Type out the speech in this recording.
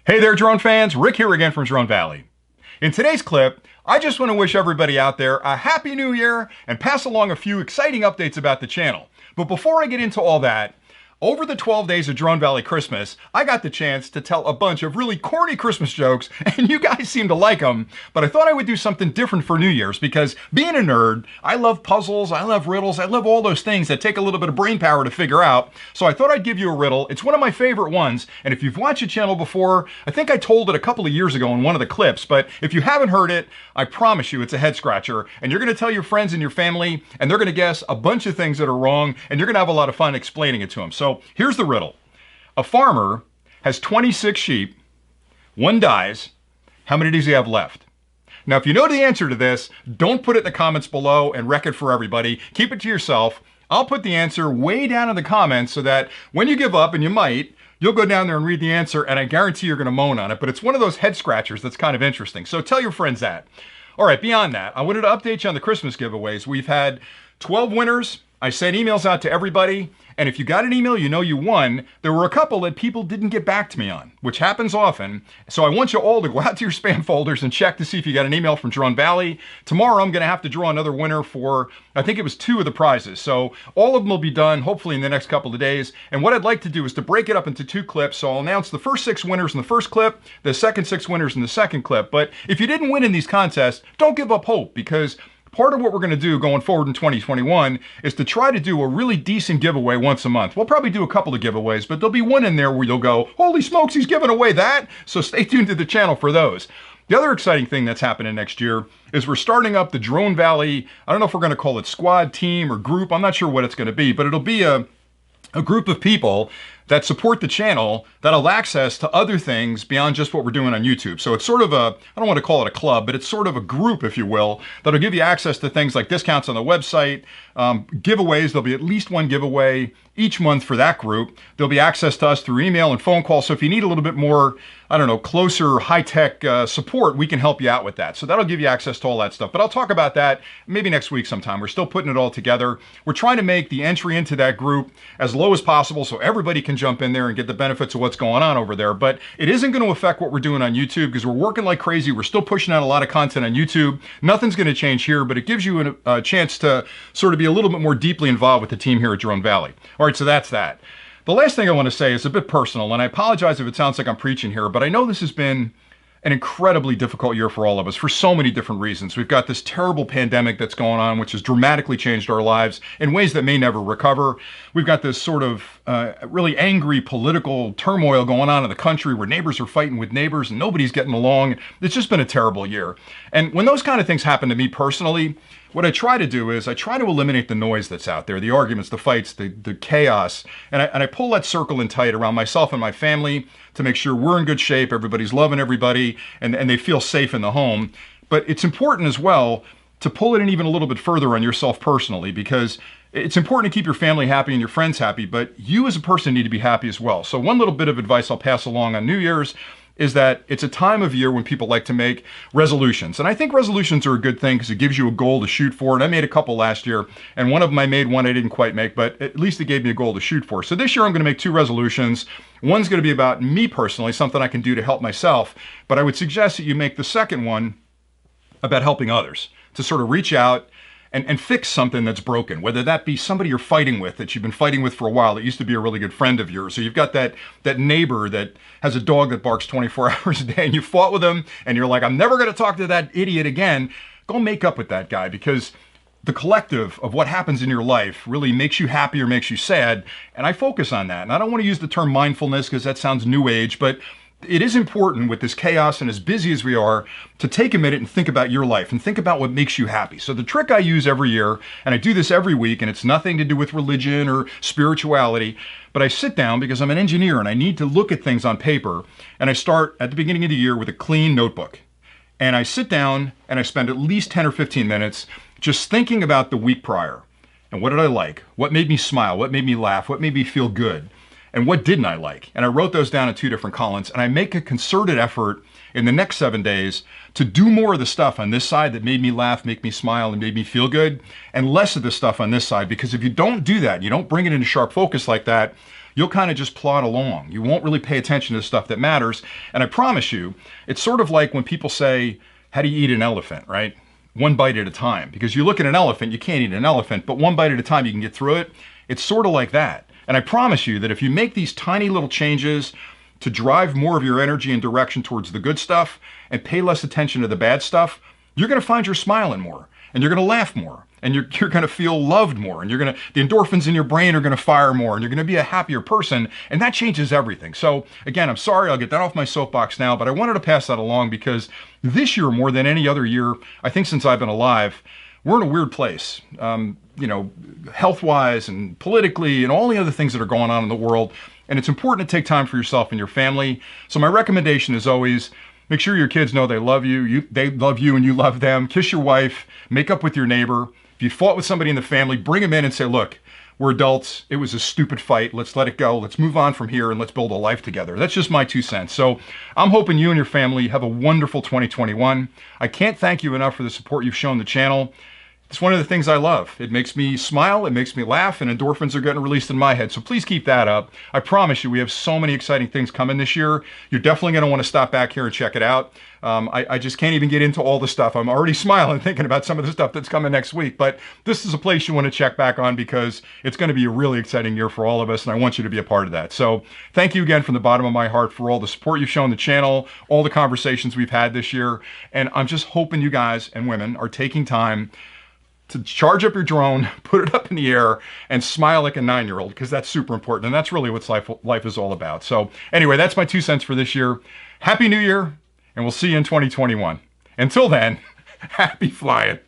Hey there, drone fans. Rick here again from Drone Valley. In today's clip, I just want to wish everybody out there a Happy New Year and pass along a few exciting updates about the channel. But before I get into all that, over the 12 days of Drone Valley Christmas, I got the chance to tell a bunch of really corny Christmas jokes, and you guys seem to like them. But I thought I would do something different for New Year's because being a nerd, I love puzzles, I love riddles, I love all those things that take a little bit of brain power to figure out. So I thought I'd give you a riddle. It's one of my favorite ones, and if you've watched the channel before, I think I told it a couple of years ago in one of the clips, but if you haven't heard it, I promise you it's a head scratcher, and you're going to tell your friends and your family, and they're going to guess a bunch of things that are wrong, and you're going to have a lot of fun explaining it to them. So here's the riddle. A farmer has 26 sheep, one dies. How many does he have left? Now, if you know the answer to this, don't put it in the comments below and wreck it for everybody. Keep it to yourself. I'll put the answer way down in the comments so that when you give up, and you might, you'll go down there and read the answer, and I guarantee you're going to moan on it, but it's one of those head scratchers that's kind of interesting. So tell your friends that. All right, beyond that, I wanted to update you on the Christmas giveaways. We've had 12 winners. I sent emails out to everybody, and if you got an email, you know you won. There were a couple that people didn't get back to me on, which happens often. So I want you all to go out to your spam folders and check to see if you got an email from Drone Valley. Tomorrow, I'm going to have to draw another winner for, I think it was 2 of the prizes. So all of them will be done, hopefully in the next couple of days. And what I'd like to do is to break it up into 2 clips. So I'll announce the first 6 winners in the first clip, the second 6 winners in the second clip. But if you didn't win in these contests, don't give up hope, because part of what we're going to do going forward in 2021 is to try to do a really decent giveaway once a month. We'll probably do a couple of giveaways, but there'll be one in there where you'll go, holy smokes, he's giving away that. So stay tuned to the channel for those. The other exciting thing that's happening next year is we're starting up the Drone Valley. I don't know if we're going to call it squad, team, or group. I'm not sure what it's going to be, but it'll be a group of people that support the channel that'll have access to other things beyond just what we're doing on YouTube. So it's sort of a, I don't want to call it a club, but it's sort of a group, if you will, that'll give you access to things like discounts on the website, giveaways. There'll be at least one giveaway each month for that group. There'll be access to us through email and phone call. So if you need a little bit more, I don't know, closer high-tech support, we can help you out with that. So that'll give you access to all that stuff. But I'll talk about that maybe next week sometime. We're still putting it all together. We're trying to make the entry into that group as low as possible so everybody can jump in there and get the benefits of what's going on over there. But it isn't going to affect what we're doing on YouTube because we're working like crazy. We're still pushing out a lot of content on YouTube. Nothing's going to change here, but it gives you a chance to sort of be a little bit more deeply involved with the team here at Drone Valley. All right, so that's that. The last thing I want to say is a bit personal, and I apologize if it sounds like I'm preaching here, but I know this has been an incredibly difficult year for all of us for so many different reasons. We've got this terrible pandemic that's going on, which has dramatically changed our lives in ways that may never recover. We've got this sort of really angry political turmoil going on in the country where neighbors are fighting with neighbors and nobody's getting along. It's just been a terrible year. And when those kind of things happen to me personally, what I try to do is I try to eliminate the noise that's out there, the arguments, the fights, the chaos, and I pull that circle in tight around myself and my family to make sure we're in good shape, everybody's loving everybody, and they feel safe in the home. But it's important as well to pull it in even a little bit further on yourself personally, because it's important to keep your family happy and your friends happy, but you as a person need to be happy as well. So one little bit of advice I'll pass along on New Year's is that it's a time of year when people like to make resolutions. And I think resolutions are a good thing because it gives you a goal to shoot for. And I made a couple last year, and one of them I made, one I didn't quite make, but at least it gave me a goal to shoot for. So this year I'm going to make 2 resolutions. One's going to be about me personally, something I can do to help myself. But I would suggest that you make the second one about helping others, to sort of reach out and fix something that's broken, whether that be somebody you're fighting with that you've been fighting with for a while that used to be a really good friend of yours. So you've got that neighbor that has a dog that barks 24 hours a day and you fought with him and you're like, I'm never going to talk to that idiot again. Go make up with that guy, because the collective of what happens in your life really makes you happy or makes you sad. And I focus on that. And I don't want to use the term mindfulness because that sounds new age, but it is important with this chaos and as busy as we are to take a minute and think about your life and think about what makes you happy. So the trick I use every year, and I do this every week, and it's nothing to do with religion or spirituality, but I sit down because I'm an engineer and I need to look at things on paper. And I start at the beginning of the year with a clean notebook. And I sit down and I spend at least 10 or 15 minutes just thinking about the week prior. And what did I like? What made me smile? What made me laugh? What made me feel good? And what didn't I like? And I wrote those down in 2 different columns, and I make a concerted effort in the next 7 days to do more of the stuff on this side that made me laugh, make me smile, and made me feel good, and less of the stuff on this side. Because if you don't do that, you don't bring it into sharp focus like that, you'll kind of just plod along. You won't really pay attention to the stuff that matters. And I promise you, it's sort of like when people say, how do you eat an elephant, right? One bite at a time. Because you look at an elephant, you can't eat an elephant, but one bite at a time you can get through it. It's sort of like that. And I promise you that if you make these tiny little changes to drive more of your energy and direction towards the good stuff and pay less attention to the bad stuff, you're going to find you're smiling more and you're going to laugh more and you're going to feel loved more and the endorphins in your brain are going to fire more and you're going to be a happier person, and that changes everything. So again, I'm sorry, I'll get that off my soapbox now, but I wanted to pass that along because this year, more than any other year, I think since I've been alive, we're in a weird place, health-wise and politically and all the other things that are going on in the world. And it's important to take time for yourself and your family. So my recommendation is always, make sure your kids know they love you, they love you and you love them. Kiss your wife, make up with your neighbor. If you fought with somebody in the family, bring them in and say, look, we're adults. It was a stupid fight. Let's let it go. Let's move on from here and let's build a life together. That's just my 2 cents. So I'm hoping you and your family have a wonderful 2021. I can't thank you enough for the support you've shown the channel. It's one of the things I love. It makes me smile, it makes me laugh, and endorphins are getting released in my head. So please keep that up. I promise you, we have so many exciting things coming this year. You're definitely going to want to stop back here and check it out. I just can't even get into all the stuff. I'm already smiling thinking about some of the stuff that's coming next week. But this is a place you want to check back on because it's going to be a really exciting year for all of us, and I want you to be a part of that. So thank you again from the bottom of my heart for all the support you've shown the channel, all the conversations we've had this year. And I'm just hoping you guys and women are taking time to charge up your drone, put it up in the air, and smile like a 9-year-old, because that's super important, and that's really what life is all about. So anyway, that's my 2 cents for this year. Happy New Year, and we'll see you in 2021. Until then, happy flying.